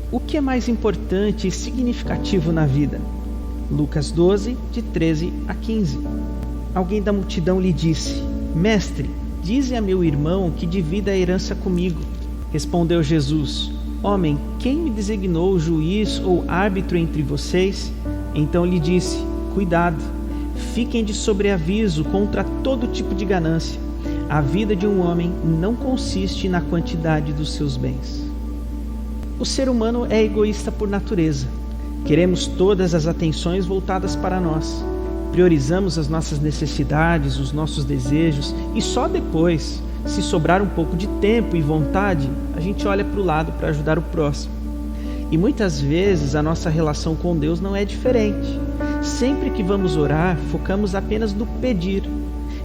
O que é mais importante e significativo na vida? Lucas 12, de 13 a 15. Alguém da multidão lhe disse: Mestre, dize a meu irmão que divida a herança comigo. Respondeu Jesus: Homem, quem me designou juiz ou árbitro entre vocês? Então lhe disse: Cuidado, fiquem de sobreaviso contra todo tipo de ganância. A vida de um homem não consiste na quantidade dos seus bens. O ser humano é egoísta por natureza. Queremos todas as atenções voltadas para nós. Priorizamos as nossas necessidades, os nossos desejos e só depois, se sobrar um pouco de tempo e vontade, a gente olha para o lado para ajudar o próximo. E muitas vezes a nossa relação com Deus não é diferente. Sempre que vamos orar, focamos apenas no pedir.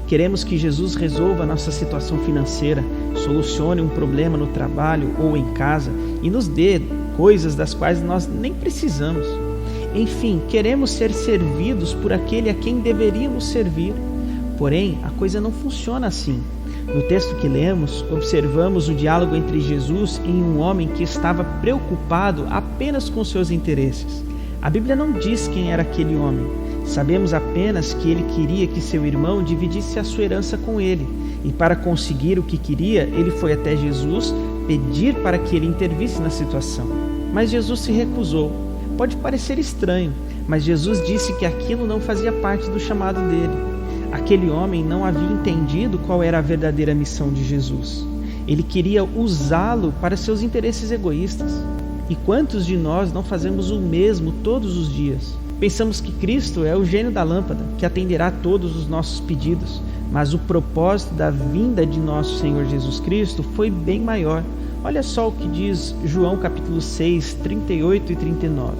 Queremos que Jesus resolva a nossa situação financeira, solucione um problema no trabalho ou em casa e nos dê coisas das quais nós nem precisamos. Enfim, queremos ser servidos por aquele a quem deveríamos servir. Porém, a coisa não funciona assim. No texto que lemos, observamos o diálogo entre Jesus e um homem que estava preocupado apenas com seus interesses. A Bíblia não diz quem era aquele homem. Sabemos apenas que ele queria que seu irmão dividisse a sua herança com ele. E para conseguir o que queria, ele foi até Jesus pedir para que ele intervisse na situação. Mas Jesus se recusou. Pode parecer estranho, mas Jesus disse que aquilo não fazia parte do chamado dele. Aquele homem não havia entendido qual era a verdadeira missão de Jesus. Ele queria usá-lo para seus interesses egoístas. E quantos de nós não fazemos o mesmo todos os dias? Pensamos que Cristo é o gênio da lâmpada, que atenderá a todos os nossos pedidos, mas o propósito da vinda de nosso Senhor Jesus Cristo foi bem maior. Olha só o que diz João capítulo 6, 38 e 39.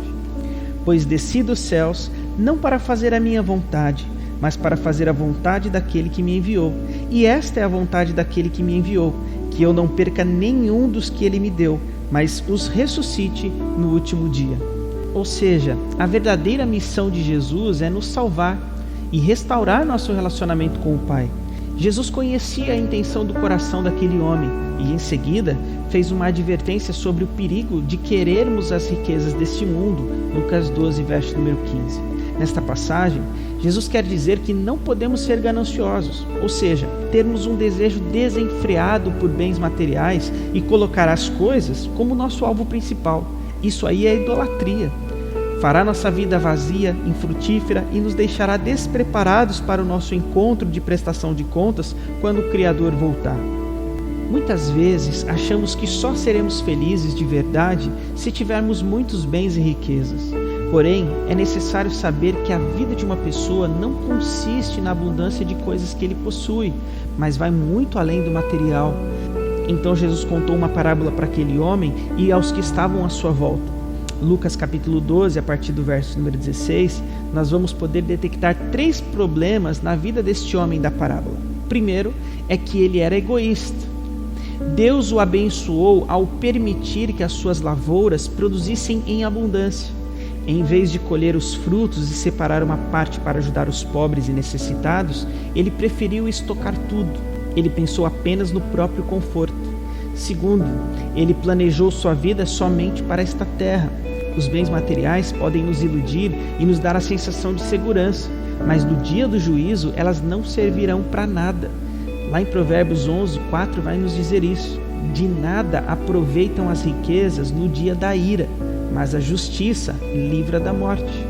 Pois desci dos céus, não para fazer a minha vontade, mas para fazer a vontade daquele que me enviou. E esta é a vontade daquele que me enviou, que eu não perca nenhum dos que ele me deu, mas os ressuscite no último dia. Ou seja, a verdadeira missão de Jesus é nos salvar e restaurar nosso relacionamento com o Pai. Jesus conhecia a intenção do coração daquele homem e, em seguida, fez uma advertência sobre o perigo de querermos as riquezas deste mundo, Lucas 12, verso número 15. Nesta passagem, Jesus quer dizer que não podemos ser gananciosos, ou seja, termos um desejo desenfreado por bens materiais e colocar as coisas como nosso alvo principal. Isso aí é idolatria. Fará nossa vida vazia, infrutífera e nos deixará despreparados para o nosso encontro de prestação de contas quando o Criador voltar. Muitas vezes achamos que só seremos felizes de verdade se tivermos muitos bens e riquezas. Porém, é necessário saber que a vida de uma pessoa não consiste na abundância de coisas que ele possui, mas vai muito além do material. Então Jesus contou uma parábola para aquele homem e aos que estavam à sua volta. Lucas capítulo 12, a partir do verso número 16, nós vamos poder detectar 3 problemas na vida deste homem da parábola. Primeiro é que ele era egoísta. Deus o abençoou ao permitir que as suas lavouras produzissem em abundância. Em vez de colher os frutos e separar uma parte para ajudar os pobres e necessitados, ele preferiu estocar tudo. Ele pensou apenas no próprio conforto. Segundo, ele planejou sua vida somente para esta terra. Os bens materiais podem nos iludir e nos dar a sensação de segurança, mas no dia do juízo elas não servirão para nada. Lá em Provérbios 11, 4 vai nos dizer isso. De nada aproveitam as riquezas no dia da ira, mas a justiça livra da morte.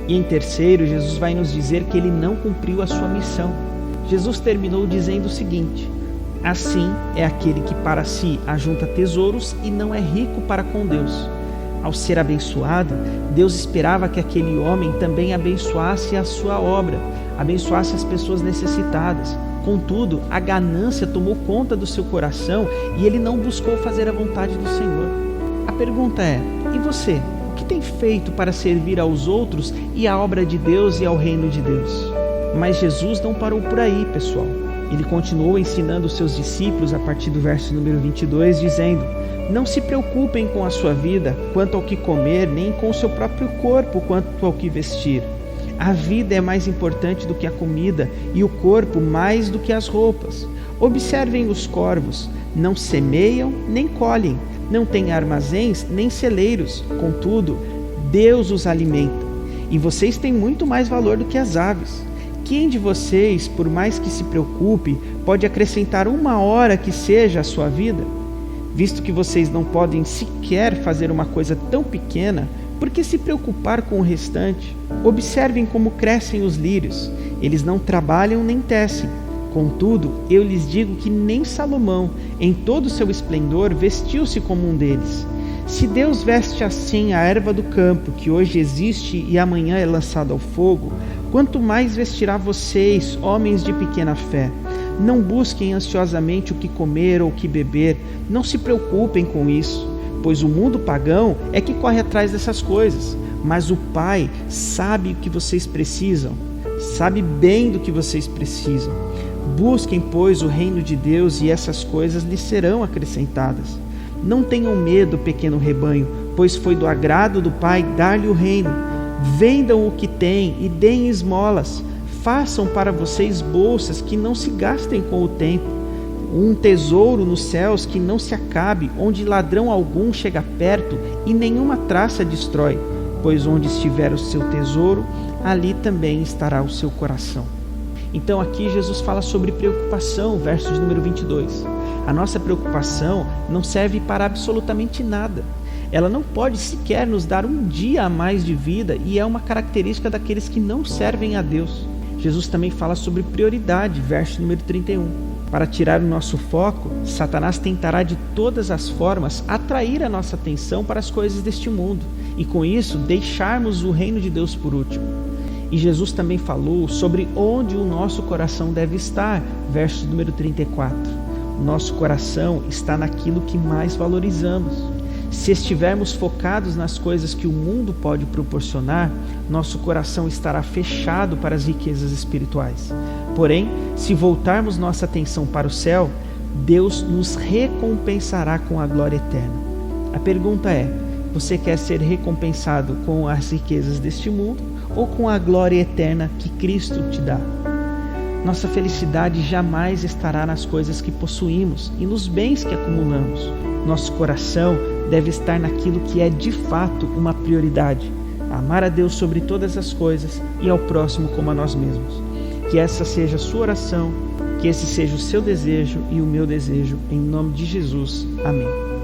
E em terceiro, Jesus vai nos dizer que ele não cumpriu a sua missão. Jesus terminou dizendo o seguinte: assim é aquele que para si ajunta tesouros e não é rico para com Deus. Ao ser abençoado, Deus esperava que aquele homem também abençoasse a sua obra, abençoasse as pessoas necessitadas. Contudo, a ganância tomou conta do seu coração e ele não buscou fazer a vontade do Senhor. A pergunta é: e você? O que tem feito para servir aos outros e à obra de Deus e ao reino de Deus? Mas Jesus não parou por aí, pessoal. Ele continuou ensinando os seus discípulos a partir do verso número 22, dizendo: não se preocupem com a sua vida quanto ao que comer, nem com o seu próprio corpo quanto ao que vestir. A vida é mais importante do que a comida e o corpo mais do que as roupas. Observem os corvos, não semeiam nem colhem, não têm armazéns nem celeiros, contudo, Deus os alimenta. E vocês têm muito mais valor do que as aves. Quem de vocês, por mais que se preocupe, pode acrescentar 1 hora que seja à sua vida? Visto que vocês não podem sequer fazer uma coisa tão pequena, por que se preocupar com o restante? Observem como crescem os lírios. Eles não trabalham nem tecem. Contudo, eu lhes digo que nem Salomão, em todo o seu esplendor, vestiu-se como um deles. Se Deus veste assim a erva do campo, que hoje existe e amanhã é lançada ao fogo, quanto mais vestirá vocês, homens de pequena fé. Não busquem ansiosamente o que comer ou o que beber, não se preocupem com isso, pois o mundo pagão é que corre atrás dessas coisas, mas o Pai sabe o que vocês precisam, sabe bem do que vocês precisam. Busquem, pois, o reino de Deus e essas coisas lhes serão acrescentadas. Não tenham medo, pequeno rebanho, pois foi do agrado do Pai dar-lhe o reino. Vendam o que têm e deem esmolas. Façam para vocês bolsas que não se gastem com o tempo, um tesouro nos céus que não se acabe, onde ladrão algum chega perto e nenhuma traça destrói, pois onde estiver o seu tesouro, ali também estará o seu coração. Então aqui Jesus fala sobre preocupação, verso de número 22. A nossa preocupação não serve para absolutamente nada. Ela não pode sequer nos dar um dia a mais de vida e é uma característica daqueles que não servem a Deus. Jesus também fala sobre prioridade, verso número 31. Para tirar o nosso foco, Satanás tentará de todas as formas atrair a nossa atenção para as coisas deste mundo e com isso deixarmos o reino de Deus por último. E Jesus também falou sobre onde o nosso coração deve estar, verso número 34. O nosso coração está naquilo que mais valorizamos. Se estivermos focados nas coisas que o mundo pode proporcionar, nosso coração estará fechado para as riquezas espirituais. Porém, se voltarmos nossa atenção para o céu, Deus nos recompensará com a glória eterna. A pergunta é: você quer ser recompensado com as riquezas deste mundo ou com a glória eterna que Cristo te dá? Nossa felicidade jamais estará nas coisas que possuímos e nos bens que acumulamos. Nosso coração deve estar naquilo que é de fato uma prioridade: amar a Deus sobre todas as coisas e ao próximo como a nós mesmos. Que essa seja a sua oração, que esse seja o seu desejo e o meu desejo, em nome de Jesus. Amém.